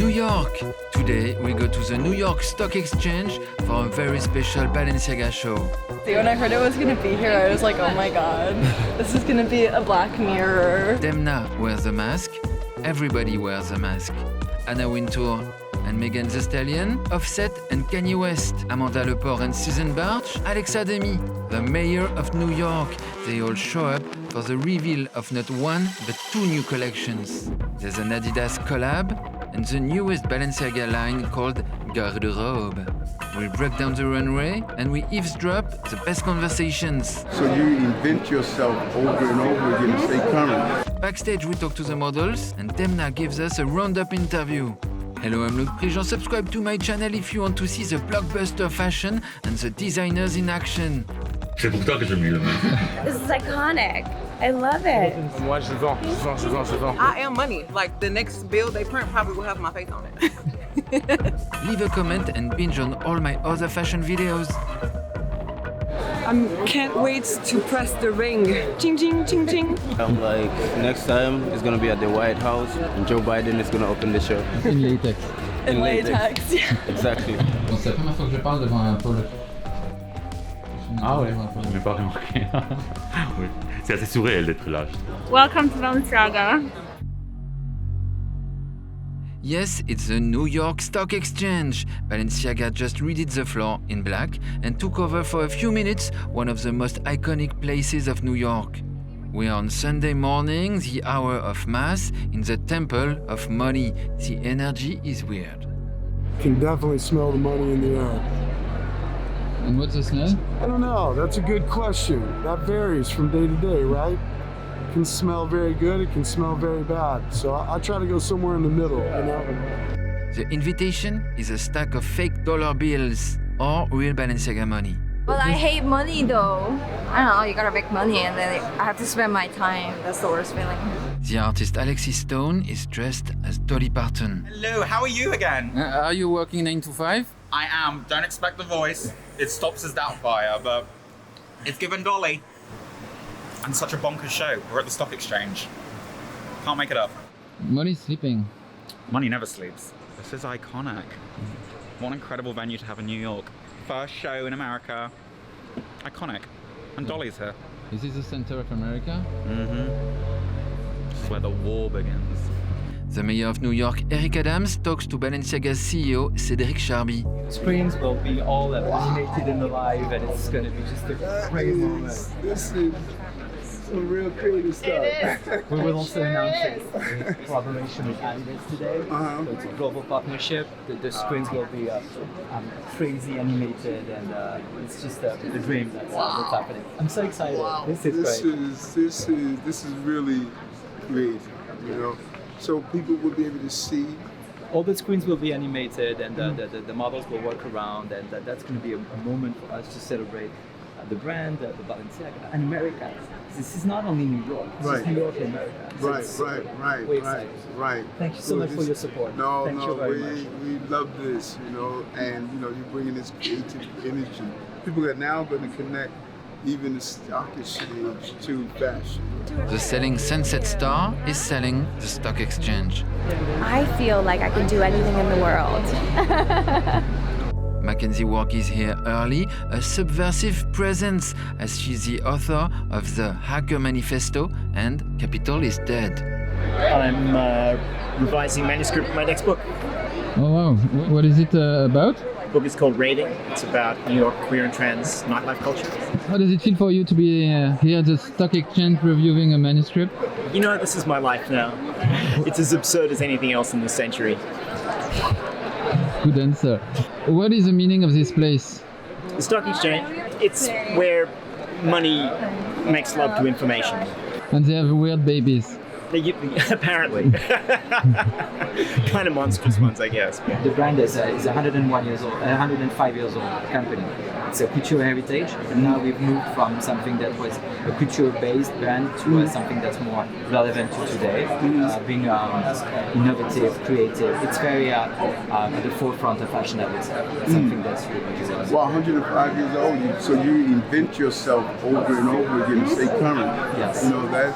New York. Today we go to the New York Stock Exchange for a very special Balenciaga show. When I heard it was going to be here, I was like, oh my god, this is going to be a Black Mirror. Demna wears a mask. Everybody wears a mask. Anna Wintour and Megan Thee Stallion, Offset and Kanye West, Amanda Lepore and Susan Bartsch, Alexa Demi, the mayor of New York. They all show up for the reveal of not one but two new collections. There's an Adidas collab and the newest Balenciaga line called Garde Robe. We break down the runway and we eavesdrop the best conversations. So you invent yourself over and over again to stay current. Backstage we talk to the models and Demna gives us a roundup interview. Hello, I'm Loic Prigent. Subscribe to my channel if you want to see the blockbuster fashion and the designers in action. C'est pour toi que je mis le même. This is iconic. I love it. Moi, je vends. I am money. Like, the next bill they print probably will have my face on it. Leave a comment and binge on all my other fashion videos. I can't wait to press the ring. Ching, ching, ching, ching. Like, next time it's gonna be at the White House and Joe Biden is gonna open the show. In latex. In latex, yeah. Exactly. C'est la première fois que je parle devant un pôle. Ah ouais, je n'ai pas remarqué. Oui. C'est assez surréel d'être là. Welcome to Balenciaga. Yes, it's the New York Stock Exchange. Balenciaga just redid the floor in black and took over for a few minutes one of the most iconic places of New York. We're on Sunday morning, the hour of Mass, in the Temple of Money. The energy is weird. You can definitely smell the money in the air. And what's the smell? I don't know, that's a good question. That varies from day to day, right? It can smell very good, it can smell very bad. So I try to go somewhere in the middle, you know? The invitation is a stack of fake dollar bills or real Balenciaga money. Well, I hate money though. I don't know, you gotta make money and then I have to spend my time. That's the worst feeling. The artist Alexis Stone is dressed as Dolly Parton. Hello, how are you again? Are you working 9 to 5? I am. Don't expect the voice. It stops as Doubtfire, but it's given Dolly. And such a bonkers show. We're at the stock exchange. Can't make it up. Money's sleeping. Money never sleeps. This is iconic. What an incredible venue to have in New York. First show in America. Iconic. And Dolly's here. Is this the center of America? Mm-hmm. This is where the war begins. The mayor of New York, Eric Adams, talks to Balenciaga's CEO, Cédric Charby. Screens will be all animated and alive, and it's going to be just a great moment. This is some real creative stuff. We will also announce a collaboration with Adidas today. So it's a global partnership. The screens will be crazy animated, and it's just a dream that's happening. I'm so excited. This is great. This is really creative, you know. So people will be able to see. All the screens will be animated, and the models will work around, and that's going to be a moment for us to celebrate the brand, the Balenciaga, and America. This is not only New York, this is New York and America. So Right. Thank you so much for your support. Thank you very much. We love this, you know, and you know, you're bringing this creative energy. People are now going to connect even the stock exchange to fashion. The selling Sunset Star is selling the stock exchange. I feel like I can do anything in the world. Mackenzie Walk is here early, a subversive presence, as she's the author of the Hacker Manifesto and Capital is Dead. I'm revising manuscript for my next book. Oh wow, what is it about? The book is called Raiding. It's about New York queer and trans nightlife culture. How does it feel for you to be here at the stock exchange reviewing a manuscript? You know, this is my life now. It's as absurd as anything else in this century. Good answer. What is the meaning of this place? The stock exchange, it's where money makes love to information. And they have weird babies. Apparently. Kind of monstrous ones, I guess. The brand is 105 years old company. it's a couture heritage, and now we've moved from something that was a couture-based brand to something that's more relevant to today, being innovative, creative. It's very at the forefront of fashion, I would say. It's something that's really well, 105 years old, so you invent yourself over and over again to stay current. Yes. You know, that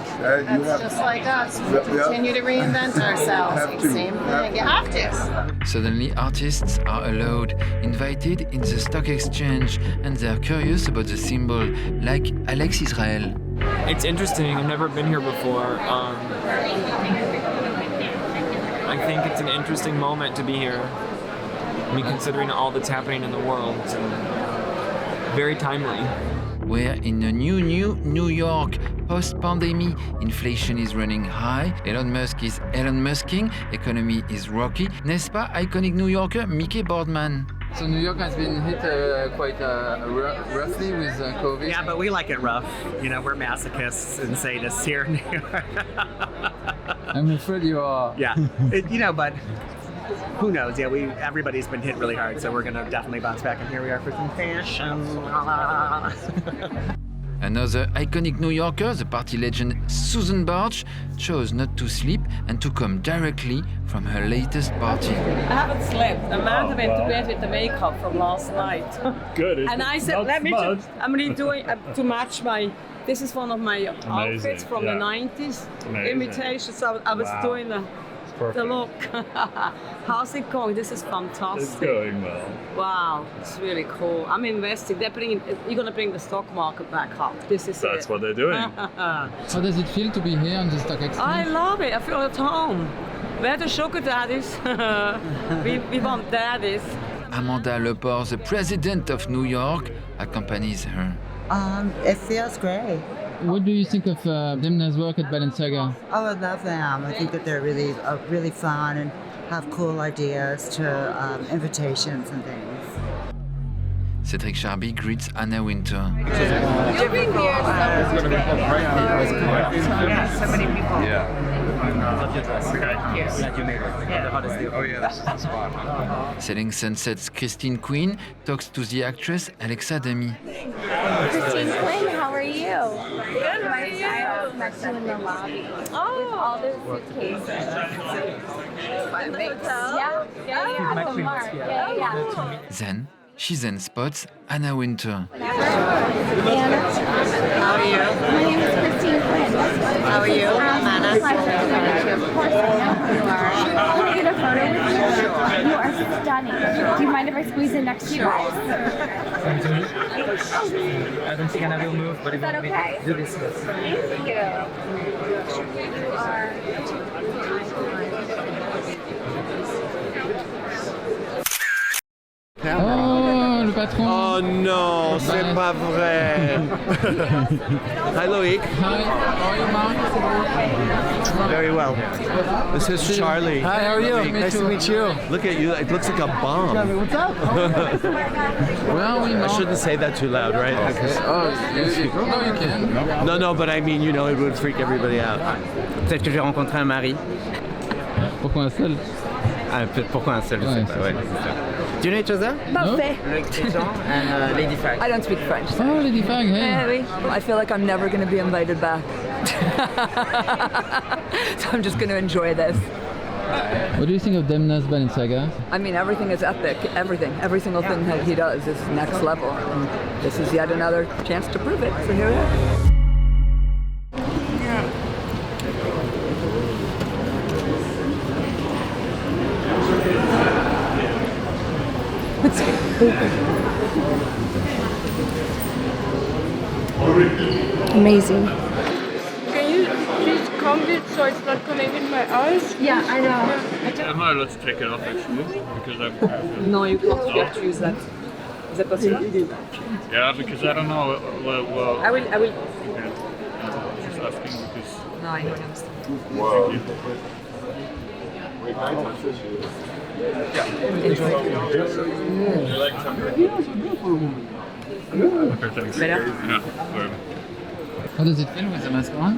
you have just like us, we continue to reinvent ourselves. Same thing. You have to. Suddenly, artists are allowed, invited in the stock exchange, and they're curious about the symbol, like Alex Israel. It's interesting. I've never been here before. I think it's an interesting moment to be here. I mean, considering all that's happening in the world, so very timely. We're in a new New York. Post-pandemic, inflation is running high, Elon Musk is Elon Musking, economy is rocky. N'est-ce pas, iconic New Yorker Mickey Boardman? So New York has been hit quite roughly with COVID. Yeah, but we like it rough. You know, we're masochists and sadists here in New York. I'm afraid you are. Yeah, but who knows? Yeah, everybody's been hit really hard, so we're gonna definitely bounce back. And here we are for some fashion. Another iconic New Yorker, the party legend Susan Bartsch, chose not to sleep and to come directly from her latest party. I haven't slept. Amanda went to bed with the makeup from last night. Good. And I said, I'm redoing to match my. This is one of my outfits from the 90s. Imitation. So I was doing the look. How's it going? This is fantastic. It's going well. Wow, it's really cool. I'm investing. You're going to bring the stock market back up. That's what they're doing. How does it feel to be here on the stock exchange? I love it. I feel at home. Where the sugar daddies? we want daddies. Amanda Lepore, the president of New York, accompanies her. It feels great. What do you think of Demna's work at Balenciaga? Oh, I love them. I think that they're really fun and have cool ideas to invitations and things. Cedric Charby greets Anna Wintour. You'll be here. So many people. Yeah. Love your dress. Glad you made it. The hottest deal. Oh yeah, that's fun. Selling Sunset's Christine Quinn talks to the actress Alexa Demi. Christine Quinn, how are you? Good, how are you? I was next to in the lobby. Oh. With all the suitcases. Yeah. Then she spots Anna Wintour. Anna. How are you? My name is Christine Quinn. How are you, Anna? Pleasure to meet you. Of course, I know who you are. Can I get a photo with you? You are stunning. Do you mind if I squeeze in next to you guys? I don't think Anna will move, but is that okay? Do this. Thank you. You are. Oh, le patron. Oh non, c'est pas vrai. Hi Loic. Hi, how are you, Mark? Very well. This is Charlie. Hi, how are you? Nice to meet you. Look at you, it looks like a bomb. Charlie, what's up? Where are we, Mark? I shouldn't say that too loud, right? Okay. Oh, no, you can. No, but I mean, it would freak everybody out. Peut-être que j'ai rencontré un mari. Pourquoi un seul? Pourquoi un seul, je sais pas. Ouais, c'est ça. Do you know each other? Parfait. Loic Prigent and Lady Fag. I don't speak French. Oh, Lady Fag, hey. I feel like I'm never going to be invited back. So I'm just going to enjoy this. What do you think of Demna's Balenciaga? I mean, everything is epic. Everything. Every single thing that he does is next level. And this is yet another chance to prove it. So here we are. Amazing. Can you please comb it so it's not connected with my eyes? Yeah, I know. I'm not allowed to take it off actually because I've. No, you can't use that. Is that possible? Yeah, because I don't know. Well, I will. Yeah. Just asking because. No, I don't understand. Wow. Enjoy. You like something? Okay, thanks. Better? Yeah, whatever. How does it feel with the mask on?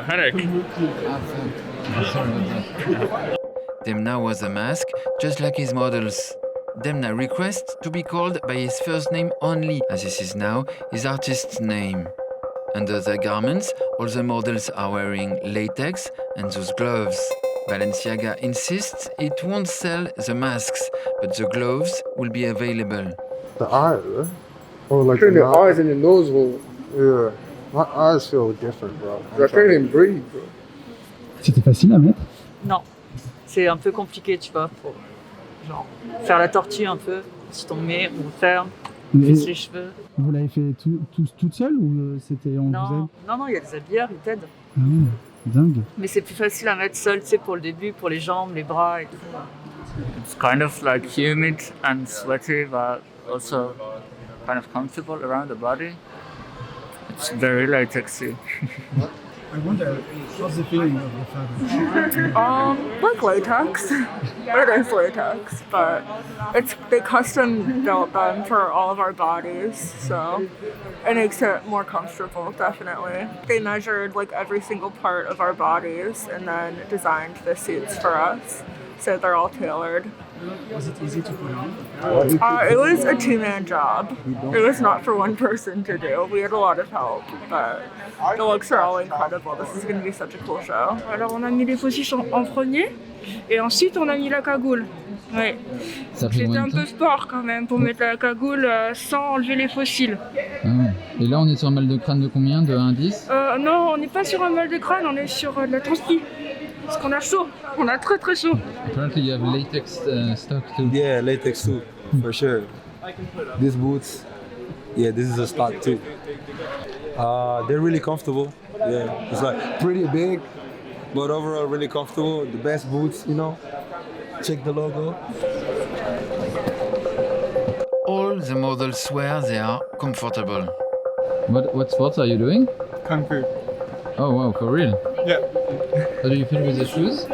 Headache. Demna was a mask, just like his models. Demna requests to be called by his first name only, as this is now his artist's name. Under their garments, all the models are wearing latex and those gloves. Balenciaga insists it won't sell the masks, but the gloves will be available. The eyes, right? Or like the eyes and the nose will. Yeah, my eyes feel different, bro. I can't even breathe, bro. C'était facile à mettre? Non, c'est un peu compliqué, tu vois, pour genre faire la tortue un peu. Si t'en mets, on ferme, on fisse les cheveux. Vous l'avez fait toute seule ou c'était en Non, non, il y a des habilleurs, ils t'aident. Ah oui, dingue. Mais c'est plus facile à mettre seul, tu sais, pour le début, pour les jambes, les bras et tout. It's kind of like humid and sweaty, but also kind of comfortable around the body. It's very latexy. I wonder, what's the feeling of the fabric? Like latex. It is latex, but they custom built them for all of our bodies, so it makes it more comfortable, definitely. They measured like every single part of our bodies and then designed the suits for us, so they're all tailored. Was it easy to put on? It was a two-man job. It was not for one person to do. We had a lot of help, but the looks are all incredible. This is going to be such a cool show. Alors on a mis les faux en premier et ensuite on a mis la cagoule. Oui. C'était un peu sport quand même pour mettre la cagoule sans enlever les fossiles. Ah ouais. Et là on est sur un mal de crâne de combien? De 1 à 10? Non, on n'est pas sur un mal de crâne, on est sur de la transpi. Parce qu'on a chaud, on a très très chaud. Apparently you have latex stock too. Yeah, latex too, for sure. These boots, yeah, this is a stock too. They're really comfortable. Yeah, it's like pretty big, but overall really comfortable. The best boots, you know. Check the logo. All the models swear they are comfortable. What sports are you doing? Kung Fu. Oh wow, for real? Yeah. How do you feel with the shoes?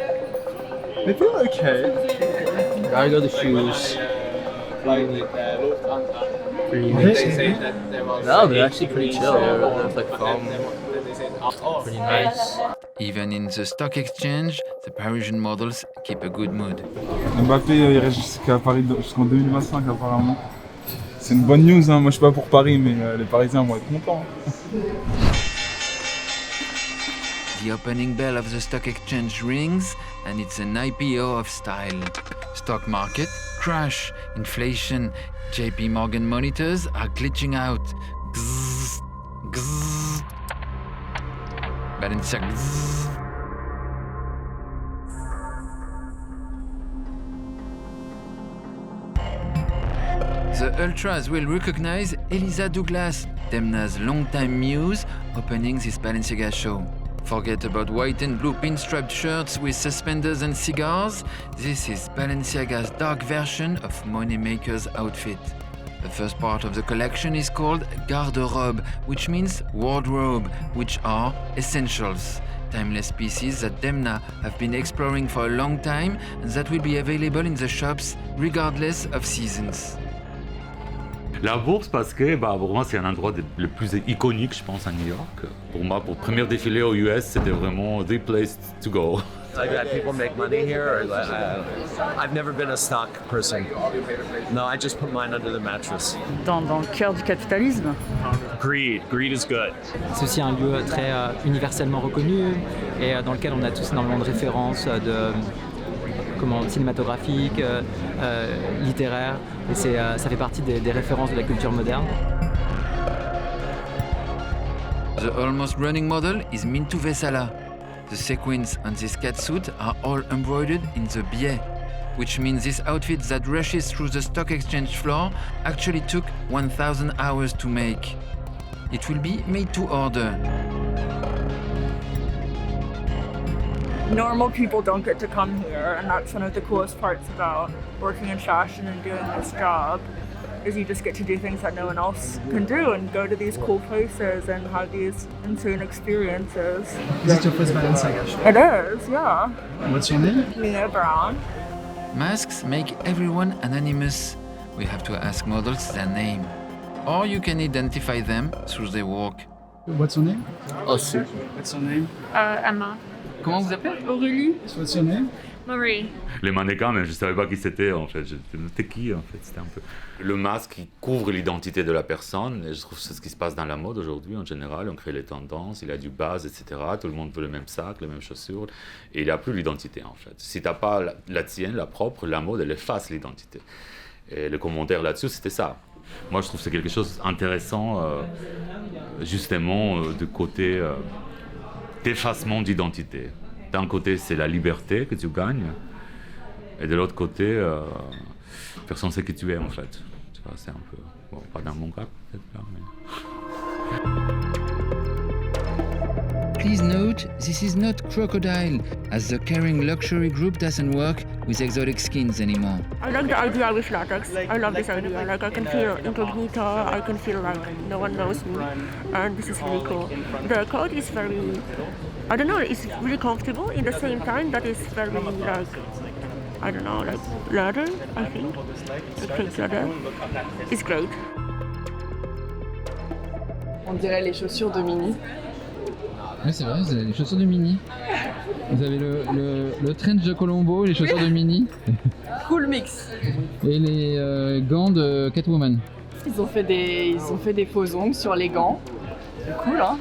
They feel okay. I got the shoes. Pretty mixy. No, they're actually pretty chill. They're like foam. Pretty nice. Even in the stock exchange, the Parisian models keep a good mood. Mbappé il reste jusqu'à Paris jusqu'en 2025 apparemment. C'est une bonne news, hein. Moi je suis pas pour Paris, mais les Parisiens vont être contents. The opening bell of the stock exchange rings, and it's an IPO of style. Stock market, crash, inflation, JP Morgan monitors are glitching out. Gzzz, gzzz. Balenciaga. Gzzz. The ultras will recognize Elisa Douglas, Demna's longtime muse, opening this Balenciaga show. Forget about white and blue pinstriped shirts with suspenders and cigars. This is Balenciaga's dark version of Moneymaker's outfit. The first part of the collection is called Garde Robe, which means wardrobe, which are essentials. Timeless pieces that Demna have been exploring for a long time and that will be available in the shops regardless of seasons. La bourse parce que pour moi c'est un endroit le plus iconique je pense à New York. Pour moi pour le premier défilé aux US c'était vraiment the place to go. Like that people make money here or I've never been a stock person. No, I just put mine under the mattress. Dans le cœur du capitalisme. Greed is good. C'est aussi un lieu très universellement reconnu et dans lequel on a tous énormément de références cinématographiques, littéraires, et ça fait partie des références de la culture moderne. The almost running model is Mintu Vesala. The sequins on this catsuit are all embroidered in the billet, which means this outfit that rushes through the stock exchange floor actually took 1,000 hours to make. It will be made to order. Normal people don't get to come here, and that's one of the coolest parts about working in fashion and doing this job, is you just get to do things that no one else can do and go to these cool places and have these insane experiences. Is it your first Balenciaga show? It is, yeah. What's your name? Mia Brown. Masks make everyone anonymous. We have to ask models their name. Or you can identify them through their walk. What's your name? Osu. What's your name? Emma. Comment vous appelez? Aurélie. What's your name? Marie. Les mannequins, mais je ne savais pas qui c'était en fait. T'es qui en fait? C'était un peu... Le masque qui couvre l'identité de la personne, et je trouve que c'est ce qui se passe dans la mode aujourd'hui en général. On crée les tendances, il y a du buzz, etc. Tout le monde veut le même sac, les mêmes chaussures, et il n'y a plus l'identité en fait. Si tu n'as pas la tienne, la propre, la mode, elle efface l'identité. Et le commentaire là-dessus, c'était ça. Moi, je trouve que c'est quelque chose d'intéressant, justement, du côté d'effacement d'identité. D'un côté, c'est la liberté que tu gagnes, et de l'autre côté, personne ne sait qui tu es, en fait. Tu vois, c'est un peu... Bon, pas dans mon cas, peut-être, là, mais... Please note, this is not crocodile, as the Caring Luxury Group doesn't work with exotic skins anymore. I like the idea with latex. I love this idea. Like I can feel incognito, I can feel like no one knows me, and this is really cool. The coat is very, I don't know, it's really comfortable. In the same time, that is very like, I don't know, like leather, I think. Like fake leather. It's great. On dirait les chaussures de Mini. Oui, c'est vrai, vous avez les chaussures de Mini. Vous avez le trench de Colombo, les chaussures de Mini. Cool mix. Et les gants de Catwoman. Ils ont fait des faux ongles sur les gants. C'est cool, hein.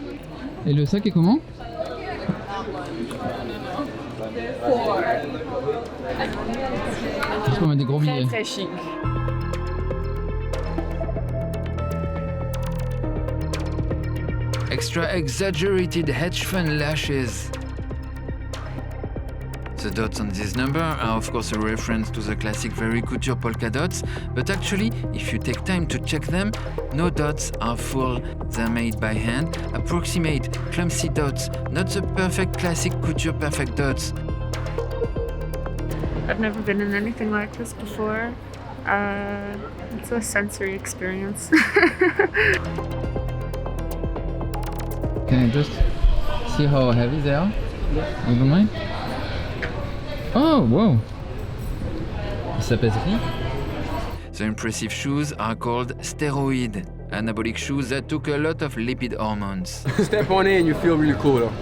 Et le sac est comment? Juste pour mettre des gros billets. Très très chic. Extra exaggerated hedge fund lashes. The dots on this number are of course a reference to the classic very couture polka dots, but actually, if you take time to check them, no dots are full, they're made by hand, approximate, clumsy dots, not the perfect classic couture perfect dots. I've never been in anything like this before. It's a sensory experience. Can I just see how heavy they are? You don't mind? Oh, wow! Ça pèserait? The impressive shoes are called steroid, anabolic shoes that took a lot of lipid hormones. Step on it and you feel really cool though.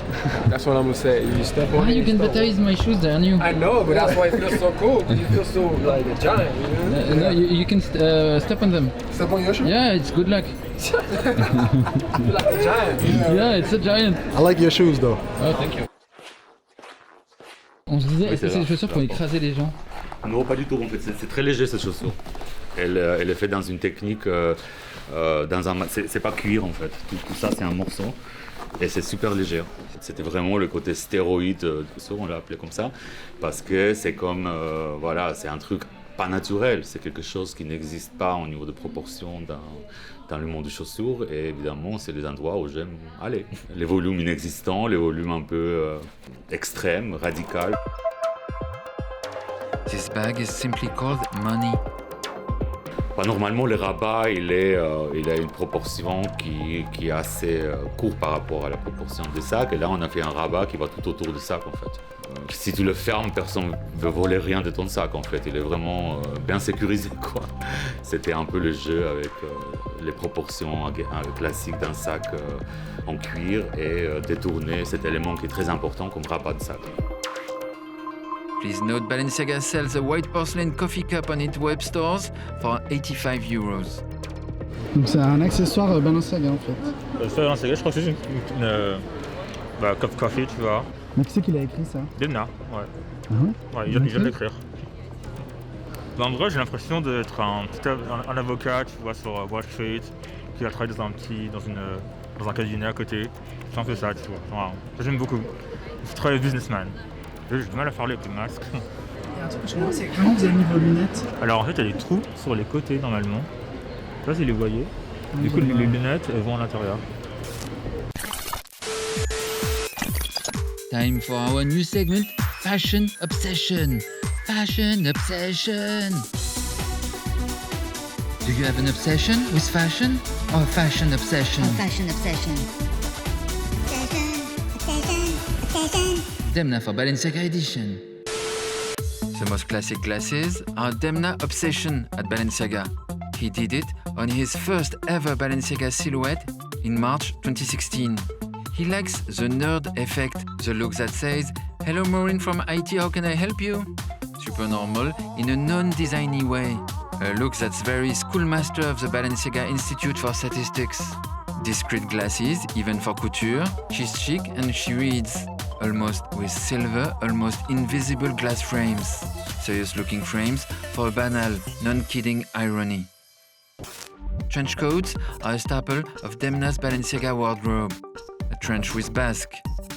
That's what I'm gonna say. You step on it. You can better use my shoes than you. I know, but that's why it feels so cool. You feel so like a giant. You know? No, you can step on them. Step on your shoe? Yeah, it's good luck. You feel like a giant. Yeah, it's a giant. I like your shoes though. Oh, thank you. On se disait, est-ce que c'est des chaussures pour écraser les gens? Non, pas du tout en fait, c'est très léger cette chaussure. Elle est faite dans une technique, c'est pas cuir en fait, tout ça c'est un morceau et c'est super léger. C'était vraiment le côté stéroïde, on l'a appelé comme ça, parce que c'est comme, voilà, c'est un truc pas naturel, c'est quelque chose qui n'existe pas au niveau de proportion dans le monde des chaussures et évidemment c'est les endroits où j'aime aller. Les volumes inexistants, les volumes un peu extrêmes, radicaux. This bag is simply called money. Normalement, le rabat, il a une proportion qui est assez courte par rapport à la proportion des sacs. Et là, on a fait un rabat qui va tout autour du sac, en fait. Si tu le fermes, personne ne veut voler rien de ton sac, en fait. Il est vraiment bien sécurisé, quoi. C'était un peu le jeu avec les proportions classiques d'un sac en cuir et détourner cet élément qui est très important comme rabat de sac. Please note Balenciaga sells a white porcelain coffee cup on its web stores for 85 euros. Donc c'est un accessoire Balenciaga en fait. Ça Balenciaga, je crois que c'est une cup coffee, tu vois. Mais qui c'est qui l'a écrit ça? Demna, ouais. Ah ouais? Ouais, il vient de l'écrire. En vrai, j'ai l'impression d'être un avocat, tu vois, sur Wall Street, qui va travailler dans un cabinet à côté. C'est un peu ça, tu vois. Voilà. J'aime beaucoup. Je suis très businessman. J'ai du mal à parler avec le masque. Il y a un truc que je comprends, c'est comment vous avez mis vos lunettes? Alors en fait, il y a des trous sur les côtés normalement. Je sais pas si vous les voyez. Du coup, les lunettes elles vont à l'intérieur. Time for our new segment, Fashion Obsession. Fashion Obsession. Do you have an obsession with fashion or a fashion obsession? A fashion obsession. Obsession. Demna for Balenciaga edition. The most classic glasses are Demna Obsession at Balenciaga. He did it on his first ever Balenciaga silhouette in March 2016. He likes the nerd effect, the look that says, Hello Maureen from IT, how can I help you? Super normal, in a non-designy way. A look that's very schoolmaster of the Balenciaga Institute for Statistics. Discreet glasses, even for couture. She's chic and she reads. Almost with silver, almost invisible glass frames. Serious-looking frames for a banal, non-kidding irony. Trench coats are a staple of Demna's Balenciaga wardrobe. A trench with basque,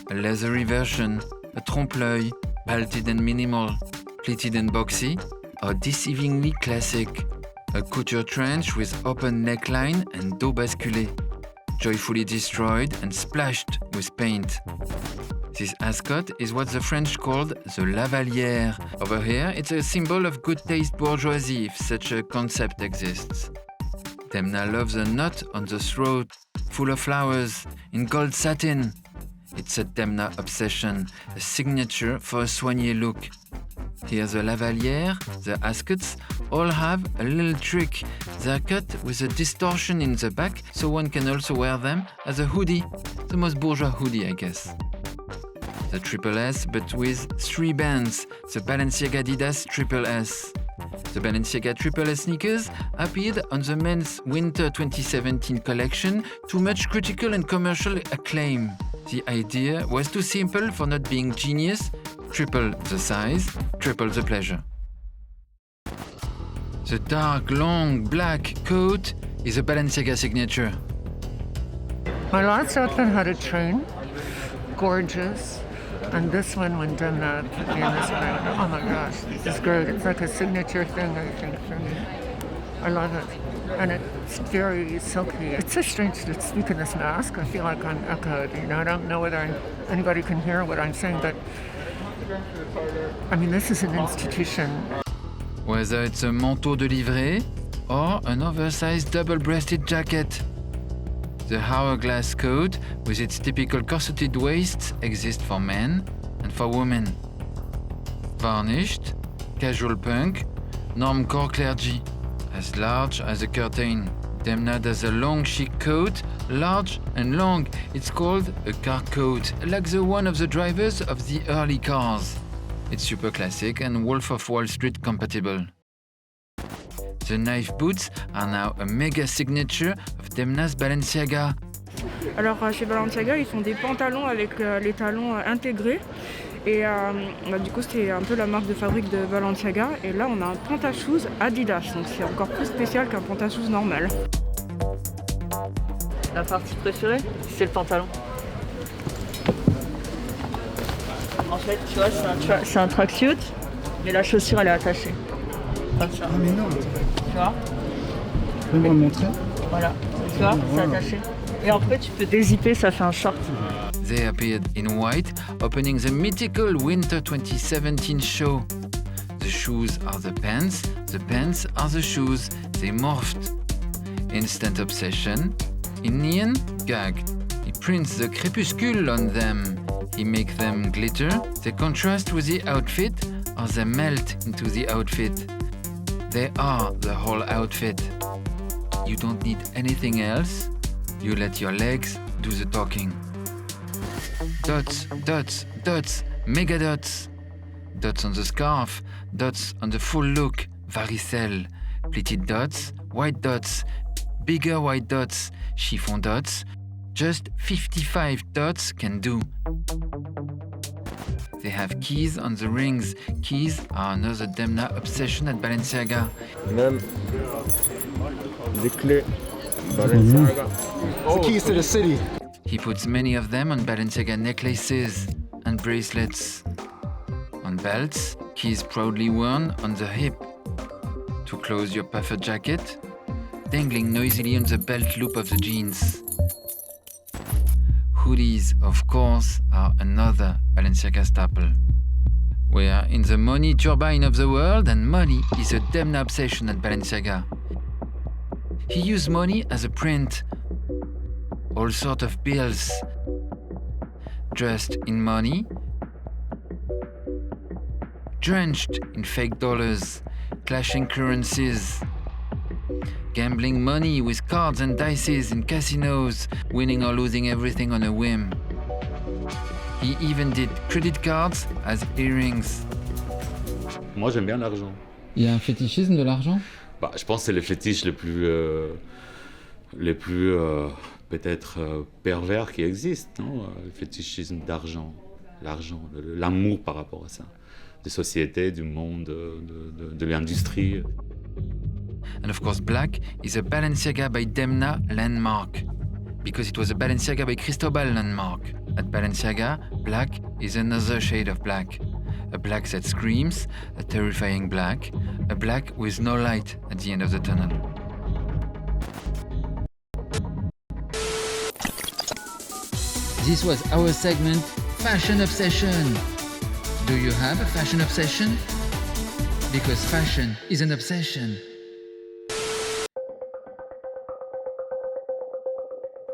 a leathery version, a trompe-l'œil, belted and minimal, pleated and boxy, or deceivingly classic. A couture trench with open neckline and dos basculé, joyfully destroyed and splashed with paint. This ascot is what the French called the lavalière. Over here, it's a symbol of good taste bourgeoisie, if such a concept exists. Demna loves a knot on the throat, full of flowers, in gold satin. It's a Demna obsession, a signature for a soigné look. Here the lavalière, the ascots, all have a little trick. They're cut with a distortion in the back, so one can also wear them as a hoodie. The most bourgeois hoodie, I guess. The triple S, but with 3 bands, the Balenciaga Adidas Triple S. The Balenciaga Triple S sneakers appeared on the men's Winter 2017 collection to much critical and commercial acclaim. The idea was too simple for not being genius: triple the size, triple the pleasure. The dark, long, black coat is a Balenciaga signature. My last outfit had a train, gorgeous. And this one, when Demna put me in this one, I went, oh my gosh, this is great. It's like a signature thing, I think, for me. I love it. And it's very silky. It's so strange to speak in this mask. I feel like I'm echoed. You know, I don't know whether anybody can hear what I'm saying, but I mean, this is an institution. Whether it's a manteau de livrée or an oversized double-breasted jacket. The hourglass coat, with its typical corseted waists, exists for men and for women. Varnished, casual punk, normcore clergy, as large as a curtain. Demna does a long chic coat, large and long. It's called a car coat, like the one of the drivers of the early cars. It's super classic and Wolf of Wall Street compatible. The knife boots are now a mega signature of Demna's Balenciaga. Alors chez Balenciaga, ils font des pantalons avec les talons intégrés. Et du coup, c'est un peu la marque de fabrique de Balenciaga. Et là, on a un pantashoes Adidas. Donc c'est encore plus spécial qu'un pantashoes normal. La partie préférée, c'est le pantalon. En fait, tu vois, c'est un tracksuit, mais la chaussure, elle est attachée. Comme ça. Ah mais non. Tu vois? Tu peux me montrer? Voilà, tu vois, c'est attaché. Et après, tu peux dézipper, ça fait un short. They appeared in white, opening the mythical Winter 2017 show. The shoes are the pants are the shoes. They morphed. Instant obsession. In neon, gagged. He prints the crépuscule on them. He makes them glitter. They contrast with the outfit, or they melt into the outfit. They are the whole outfit. You don't need anything else. You let your legs do the talking. Dots, dots, dots, mega dots. Dots on the scarf, dots on the full look, varicelle. Pleated dots, white dots, bigger white dots, chiffon dots. Just 55 dots can do. They have keys on the rings. Keys are another Demna obsession at Balenciaga. Même les clés Balenciaga. The keys to the city. He puts many of them on Balenciaga necklaces and bracelets. On belts, keys proudly worn on the hip. To close your puffer jacket, dangling noisily on the belt loop of the jeans. Hoodies, of course, are another Balenciaga staple. We are in the money turbine of the world, and money is a Demna obsession at Balenciaga. He used money as a print. All sorts of bills. Dressed in money. Drenched in fake dollars. Clashing currencies. Gambling money with cards and dices in casinos, winning or losing everything on a whim. He even did credit cards as earrings. Moi, j'aime bien l'argent. Il y a un fétichisme de l'argent? Bah, je pense que c'est le fétiche le plus peut-être pervers qui existe, non? Le fétichisme d'argent, l'argent, l'amour par rapport à ça, des sociétés, du monde, de l'industrie. And of course, black is a Balenciaga by Demna landmark, because it was a Balenciaga by Cristobal landmark. At Balenciaga, black is another shade of black. A black that screams, a terrifying black, a black with no light at the end of the tunnel. This was our segment, Fashion Obsession. Do you have a fashion obsession? Because fashion is an obsession.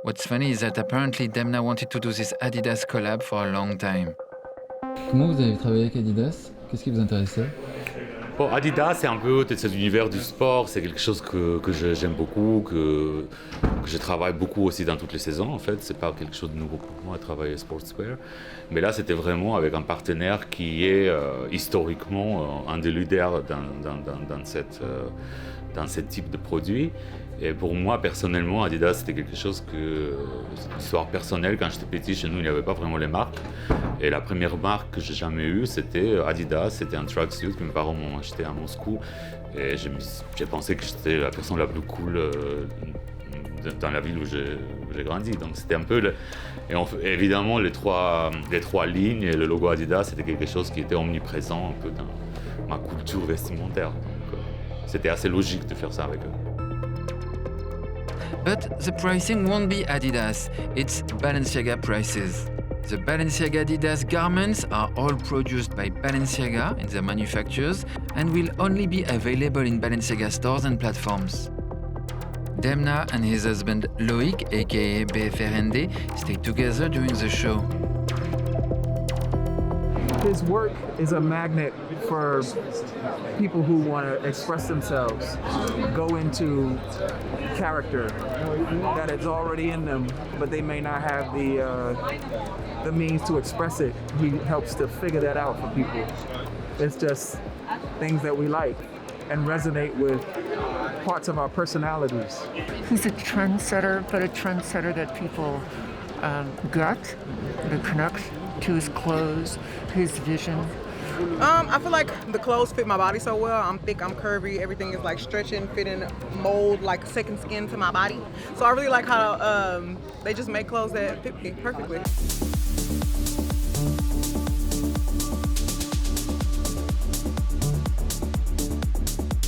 What's funny is that apparently Demna wanted to do this Adidas collab for a long time. Comment vous avez travaillé avec Adidas? Qu'est-ce qui vous intéressait? Bon, Adidas, c'est un peu cet univers du sport, c'est quelque chose que j'aime beaucoup, que je travaille beaucoup aussi dans toutes les saisons, en fait. C'est pas quelque chose de nouveau pour moi, travailler sportswear. Mais là, c'était vraiment avec un partenaire qui est historiquement un des leaders dans ce type de produit. Et pour moi, personnellement, Adidas, c'était quelque chose que... C'est une histoire personnelle. Quand j'étais petit, chez nous, il n'y avait pas vraiment les marques. Et la première marque que j'ai jamais eue, c'était Adidas. C'était un tracksuit que mes parents m'ont acheté à Moscou. Et j'ai pensé que j'étais la personne la plus cool dans la ville où j'ai grandi. Donc c'était un peu... évidemment, les trois lignes et le logo Adidas, c'était quelque chose qui était omniprésent un peu dans ma culture vestimentaire. Donc c'était assez logique de faire ça avec eux. But the pricing won't be Adidas, it's Balenciaga prices. The Balenciaga Adidas garments are all produced by Balenciaga in their manufactures and will only be available in Balenciaga stores and platforms. Demna and his husband Loic, aka BFRND, stayed together during the show. His work is a magnet for people who want to express themselves, go into character that is already in them, but they may not have the means to express it. He helps to figure that out for people. It's just things that we like and resonate with parts of our personalities. He's a trendsetter, but a trendsetter that people get, that connect to his clothes, his vision. I feel like the clothes fit my body so well. I'm thick, I'm curvy, everything is like stretching, fitting, mold like second skin to my body. So I really like how they just make clothes that fit me perfectly.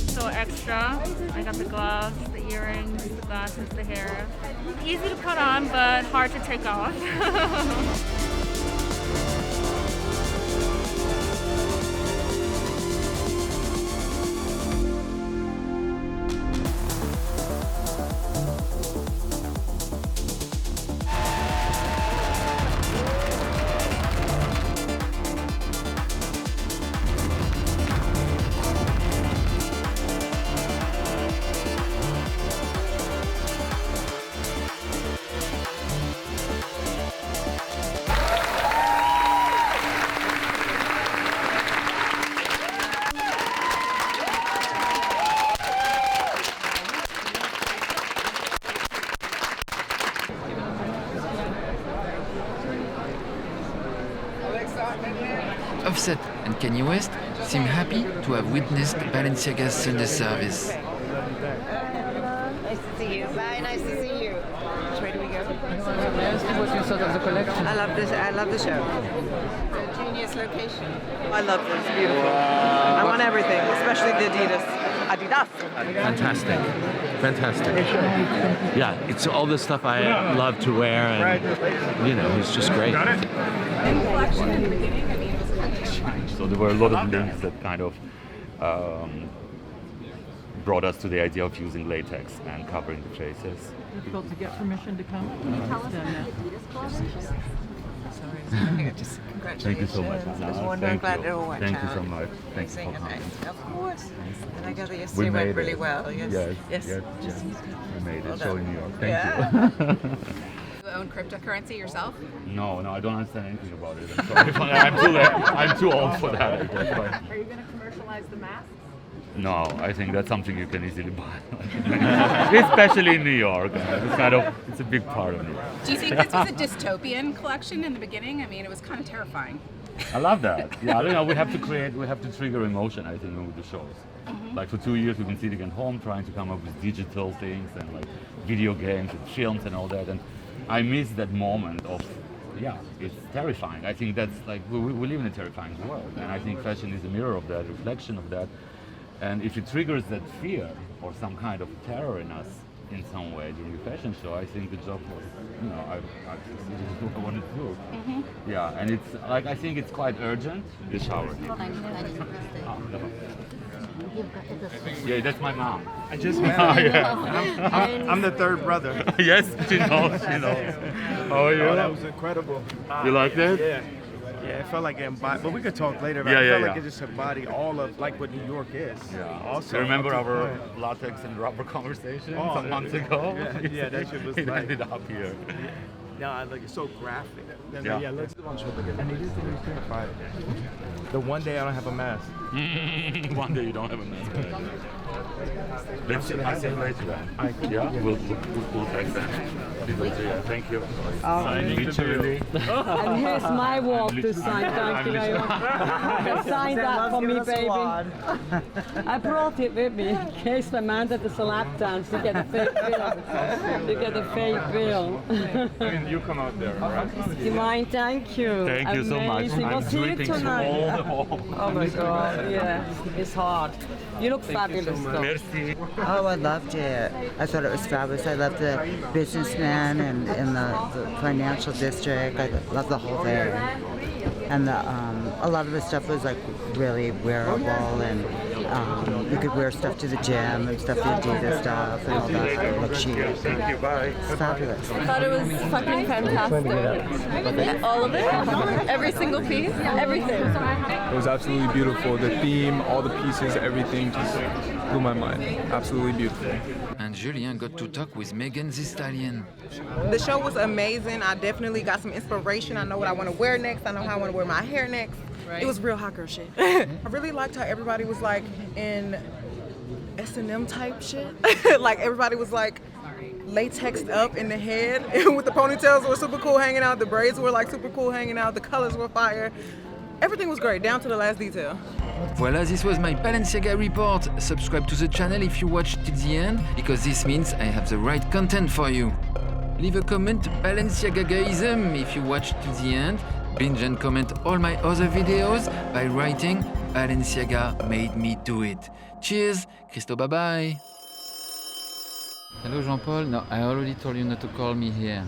So extra, I got the gloves, the earrings, the glasses, the hair. Easy to put on, but hard to take off. Offset and Kanye West seem happy to have witnessed Balenciaga's Sunday service. Nice to see you. Bye, nice to see you. Which way do we go? What you thought of the collection? I love this. I love the show. It's a genius location. I love this. It's beautiful. I want everything, especially the Adidas. Fantastic. Fantastic. Yeah, it's all the stuff I love to wear, and you know, it's just great. So there were a lot of links that kind of brought us to the idea of using latex and covering the faces. Difficult to get permission to come? Can you tell us about Adidas? Sorry, just congratulations. Thank you so much. I was wondering, glad it all worked out. Thank you so much. Thanks for coming. Of course. And I gather yesterday went really well. Yes. Yes. We made it. Well Show done. in New York. Thank you. own cryptocurrency yourself? No, I don't understand anything about it. I'm sorry. I'm too old for that, I guess. But Are you going to commercialize the masks? no, I think that's something you can easily buy. Especially in New York. It's a big part of New York. Do you think this was a dystopian collection in the beginning? I mean, it was kind of terrifying. I love that. Yeah, I don't know. We have to trigger emotion, I think, with the shows. Like for 2 years, we've been sitting at home trying to come up with digital things and like video games and films and all that. And I miss that moment of, it's terrifying. I think that's like, we live in a terrifying world. And I think fashion is a mirror of that, reflection of that. And if it triggers that fear or some kind of terror in us in some way during the fashion show, I think the job was, I succeeded what I wanted to do. Yeah, and it's like, I think it's quite urgent. The shower. Yeah, that's my mom. I just met her. Yeah. I'm the third brother. Yes, she knows. How are you? Oh, that was incredible. You like that? Yeah. Yeah, it felt like it embodied, but we could talk later about it. It felt like it just embodied all of like what New York is. Yeah. Also, you remember our latex and rubber conversation some months ago? Yeah, that shit was it like... ended up here. No, like it's so graphic. Yeah, let's do one shot together. And it is really terrifying. The one day I don't have a mask. One day you don't have a mask. Let's see. I'll see you later then. Yeah, we'll text them. Thank you. Literally. And here's my wall to sign. Thank you very much. Sign that for me, baby. I brought it with me in case my man did the lap dance to get a fake bill. To get a fake bill. I mean, you come out there, right? You mind? Thank you. Thank you so much. I'm dripping tonight. all the hall. Oh my God, yeah, it's hard. You look fabulous though. Merci. Oh, I loved it. I thought it was fabulous. I loved the businessman and the financial district. I love the whole thing. And a lot of the stuff was like really wearable, and you could wear stuff to the gym and stuff, the Adidas stuff and all that. Look chic. Thank you, bye. It's fabulous. I thought it was fucking fantastic. All of it? Every single piece? Everything. It was absolutely beautiful. The theme, all the pieces, everything just blew my mind. Absolutely beautiful. And Julien got to talk with Megan Thee Stallion. The show was amazing. I definitely got some inspiration. I know what I want to wear next. I know how I want to wear my hair next. Right. It was real hot girl shit. I really liked how everybody was like in S&M type shit. Like everybody was like latexed up in the head with the ponytails were super cool hanging out. The braids were like super cool hanging out. The colors were fire. Everything was great, down to the last detail. Voila, this was my Balenciaga report. Subscribe to the channel if you watched till the end, because this means I have the right content for you. Leave a comment Balenciaga-gaism if you watched till the end. Binge and comment all my other videos by writing Balenciaga made me do it. Cheers, Christo, bye-bye. Hello Jean-Paul, no, I already told you not to call me here.